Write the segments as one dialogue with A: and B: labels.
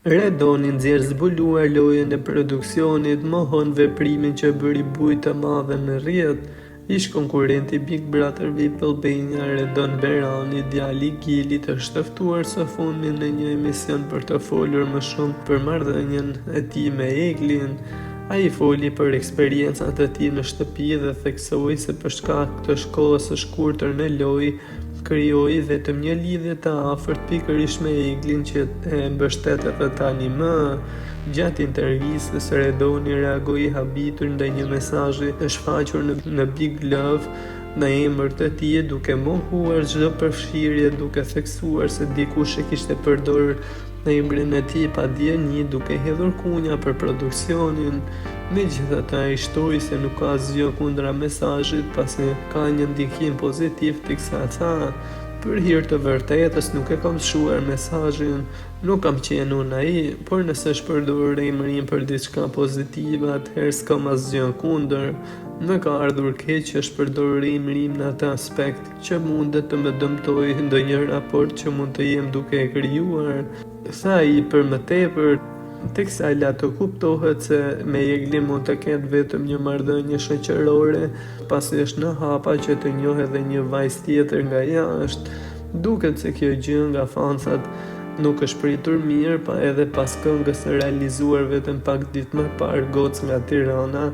A: Redoni nxjerr zbuluar lojën e produksionit, mohon veprimin që bëri bujë të madhe në rrjet. Ish konkurrenti Big Brother VIP Albania, Redon Berani, djali i Gilit, është ftuar së fundmi në një emision për të folur më shumë për marrëdhënien e tij me Eglin. Ai foli për eksperiencat e tij në shtëpi dhe theksoi se për shkak të shkollës së shkurtër në lojë, krijoi vetëm një lidhje të afërt pikërisht me Eglin që e mbështet edhe tani më. Gjatë intervistës, Redoni reagoi i habitur ndaj një mesazhi të shfaqur në Big Love në emër të tij, duke mohuar çdo përfshirje, duke theksuar se dikush e kishte përdorur emrin e tij pa dieni, duke hedhur kunja për produksionin. Megjithatë, ai shtoi se nuk ka asgjë kundra mesazhit, pasi ka një ndikim pozitiv, teksa tha: "Për hir të vërtetës nuk e kam lëshuar mesazhin, nuk kam qenë unë ai, por nëse është përdorur emri për diçka pozitive, atëherë s'kam asgjë kundër. Më ka ardhur keq që është përdorur emri në atë aspekt që mundet të më dëmtojë ndonjë raport që mund të jem duke e krijuar", tha ai për më tepër, teksa la të kuptohet se me Eglin mund të ketë vetëm një marrëdhënie shoqërore, pasi është në hapa që të njohë edhe një vajzë tjetër nga jashtë. Duket se kjo gjë nga fansat nuk është pritur mirë, pa edhe pas këngës së realizuar vetëm pak ditë më parë, Gocë nga Tirana,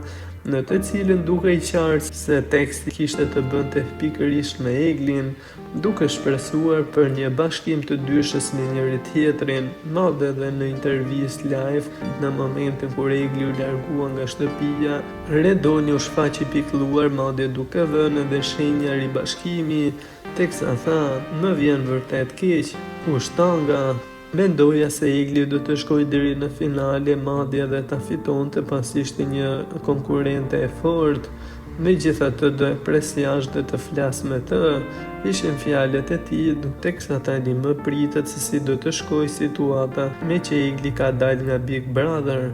A: në të cilën dukej qartë se teksti kishte të bënte pikërisht me Eglin, duke shpresuar për një bashkim të dyshës me njëri tjetrin. Madje edhe në intervistë live në momentin kur Egli u largua nga shtëpia, Redoni u shfaqi pikëlluar, madje duke vënë edhe shenja ribashkimi, teksa tha: "Më vjen vërtet keq, u shtanga. Mendoja se Egli do të shkojë deri në finale, madje edhe ta fitonte pasi ishte një konkurrente e fortë. Megjithatë do e pres jashtë dhe të flas me të", ishin fjalët e tij, teksa tani më pritet se si do të shkojë situata me që Egli ka dalë nga Big Brother.